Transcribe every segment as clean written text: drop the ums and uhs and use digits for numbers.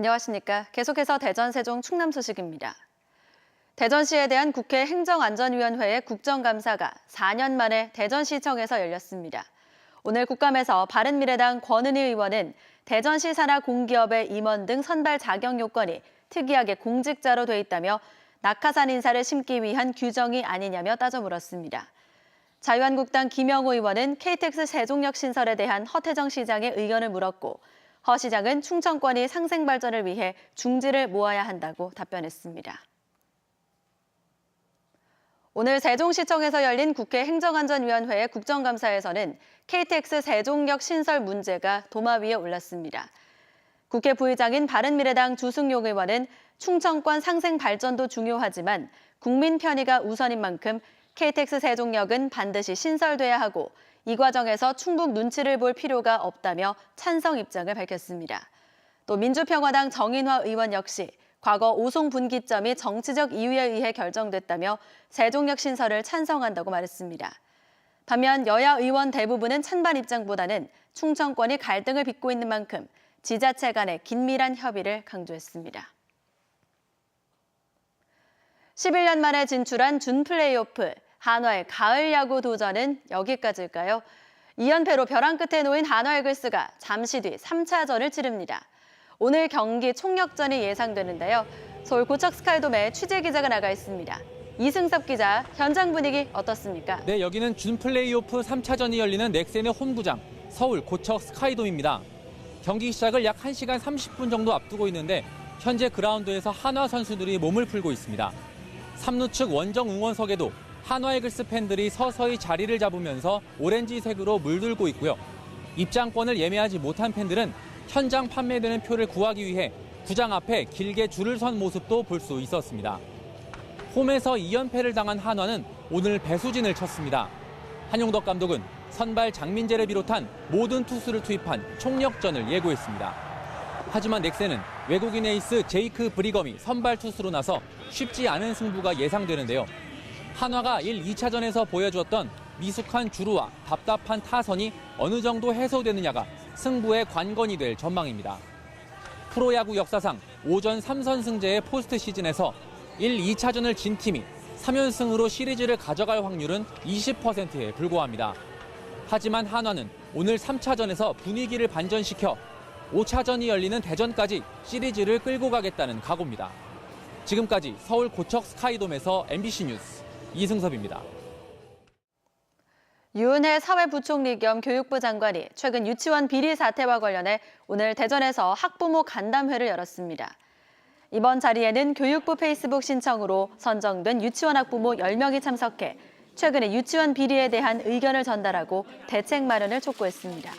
안녕하십니까. 계속해서 대전, 세종, 충남 소식입니다. 대전시에 대한 국회 행정안전위원회의 국정감사가 4년 만에 대전시청에서 열렸습니다. 오늘 국감에서 바른미래당 권은희 의원은 대전시 산하 공기업의 임원 등 선발 자격 요건이 특이하게 공직자로 돼 있다며 낙하산 인사를 심기 위한 규정이 아니냐며 따져 물었습니다. 자유한국당 김영호 의원은 KTX 세종역 신설에 대한 허태정 시장의 의견을 물었고 허 시장은 충청권이 상생 발전을 위해 중지를 모아야 한다고 답변했습니다. 오늘 세종시청에서 열린 국회 행정안전위원회의 국정감사에서는 KTX 세종역 신설 문제가 도마 위에 올랐습니다. 국회 부의장인 바른미래당 주승용 의원은 충청권 상생 발전도 중요하지만 국민 편의가 우선인 만큼 KTX 세종역은 반드시 신설돼야 하고 이 과정에서 충북 눈치를 볼 필요가 없다며 찬성 입장을 밝혔습니다. 또 민주평화당 정인화 의원 역시 과거 오송 분기점이 정치적 이유에 의해 결정됐다며 세종역 신설을 찬성한다고 말했습니다. 반면 여야 의원 대부분은 찬반 입장보다는 충청권이 갈등을 빚고 있는 만큼 지자체 간의 긴밀한 협의를 강조했습니다. 11년 만에 진출한 준 플레이오프, 한화의 가을 야구 도전은 여기까지일까요? 2연패로 벼랑 끝에 놓인 한화 이글스가 잠시 뒤 3차전을 치릅니다. 오늘 경기 총력전이 예상되는데요. 서울 고척 스카이돔에 취재 기자가 나가 있습니다. 이승섭 기자, 현장 분위기 어떻습니까? 네, 여기는 준 플레이오프 3차전이 열리는 넥센의 홈구장, 서울 고척 스카이돔입니다. 경기 시작을 약 1시간 30분 정도 앞두고 있는데 현재 그라운드에서 한화 선수들이 몸을 풀고 있습니다. 3루 측 원정 응원석에도 한화 이글스 팬들이 서서히 자리를 잡으면서 오렌지색으로 물들고 있고요. 입장권을 예매하지 못한 팬들은 현장 판매되는 표를 구하기 위해 구장 앞에 길게 줄을 선 모습도 볼 수 있었습니다. 홈에서 2연패를 당한 한화는 오늘 배수진을 쳤습니다. 한용덕 감독은 선발 장민재를 비롯한 모든 투수를 투입한 총력전을 예고했습니다. 하지만 넥센은 외국인 에이스 제이크 브리검이 선발 투수로 나서 쉽지 않은 승부가 예상되는데요. 한화가 1, 2차전에서 보여주었던 미숙한 주루와 답답한 타선이 어느 정도 해소되느냐가 승부의 관건이 될 전망입니다. 프로야구 역사상 오전 3선승제의 포스트 시즌에서 1, 2차전을 진 팀이 3연승으로 시리즈를 가져갈 확률은 20%에 불과합니다. 하지만 한화는 오늘 3차전에서 분위기를 반전시켜 5차전이 열리는 대전까지 시리즈를 끌고 가겠다는 각오입니다. 지금까지 서울 고척 스카이돔에서 MBC 뉴스 이승섭입니다. 유은혜 사회부총리 겸 교육부 장관이 최근 유치원 비리 사태와 관련해 오늘 대전에서 학부모 간담회를 열었습니다. 이번 자리에는 교육부 페이스북 신청으로 선정된 유치원 학부모 10명이 참석해 최근의 유치원 비리에 대한 의견을 전달하고 대책 마련을 촉구했습니다.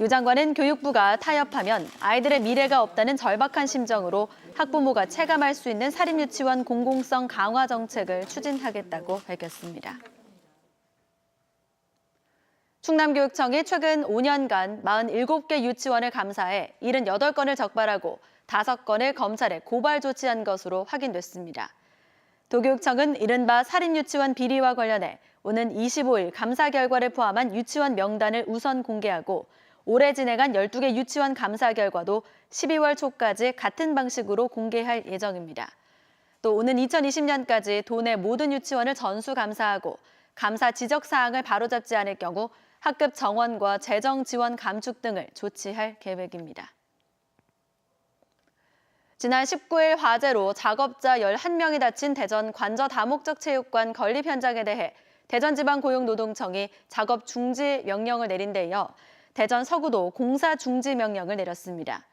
유 장관은 교육부가 타협하면 아이들의 미래가 없다는 절박한 심정으로 학부모가 체감할 수 있는 사립유치원 공공성 강화 정책을 추진하겠다고 밝혔습니다. 충남교육청이 최근 5년간 47개 유치원을 감사해 78건을 적발하고 5건을 검찰에 고발 조치한 것으로 확인됐습니다. 도교육청은 이른바 사립유치원 비리와 관련해 오는 25일 감사 결과를 포함한 유치원 명단을 우선 공개하고 올해 진행한 12개 유치원 감사 결과도 12월 초까지 같은 방식으로 공개할 예정입니다. 또 오는 2020년까지 도내 모든 유치원을 전수 감사하고 감사 지적 사항을 바로잡지 않을 경우 학급 정원과 재정 지원 감축 등을 조치할 계획입니다. 지난 19일 화재로 작업자 11명이 다친 대전 관저 다목적 체육관 건립 현장에 대해 대전지방고용노동청이 작업 중지 명령을 내린 데 이어 대전 서구도 공사 중지 명령을 내렸습니다.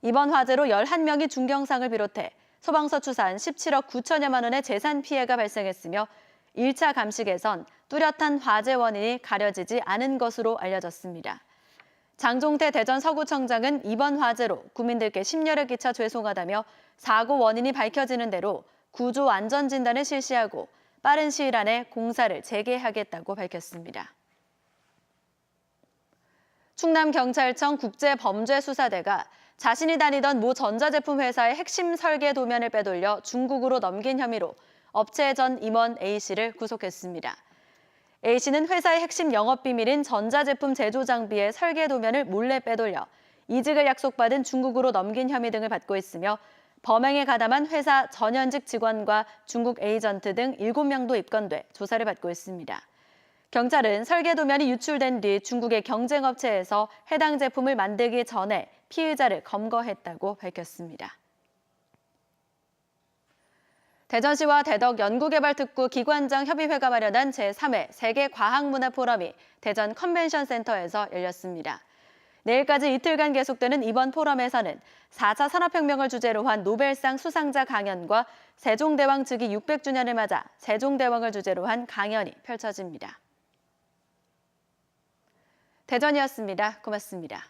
이번 화재로 11명이 중경상을 비롯해 소방서 추산 17억 9천여만 원의 재산 피해가 발생했으며 1차 감식에선 뚜렷한 화재 원인이 가려지지 않은 것으로 알려졌습니다. 장종태 대전 서구청장은 이번 화재로 국민들께 심려를 끼쳐 죄송하다며 사고 원인이 밝혀지는 대로 구조 안전 진단을 실시하고 빠른 시일 안에 공사를 재개하겠다고 밝혔습니다. 충남경찰청 국제범죄수사대가 자신이 다니던 모 전자제품 회사의 핵심 설계 도면을 빼돌려 중국으로 넘긴 혐의로 업체 전 임원 A씨를 구속했습니다. A씨는 회사의 핵심 영업비밀인 전자제품 제조 장비의 설계 도면을 몰래 빼돌려 이직을 약속받은 중국으로 넘긴 혐의 등을 받고 있으며 범행에 가담한 회사 전현직 직원과 중국 에이전트 등 7명도 입건돼 조사를 받고 있습니다. 경찰은 설계 도면이 유출된 뒤 중국의 경쟁업체에서 해당 제품을 만들기 전에 피의자를 검거했다고 밝혔습니다. 대전시와 대덕 연구개발특구 기관장 협의회가 마련한 제3회 세계과학문화 포럼이 대전 컨벤션센터에서 열렸습니다. 내일까지 이틀간 계속되는 이번 포럼에서는 4차 산업혁명을 주제로 한 노벨상 수상자 강연과 세종대왕 즉위 600주년을 맞아 세종대왕을 주제로 한 강연이 펼쳐집니다. 대전이었습니다. 고맙습니다.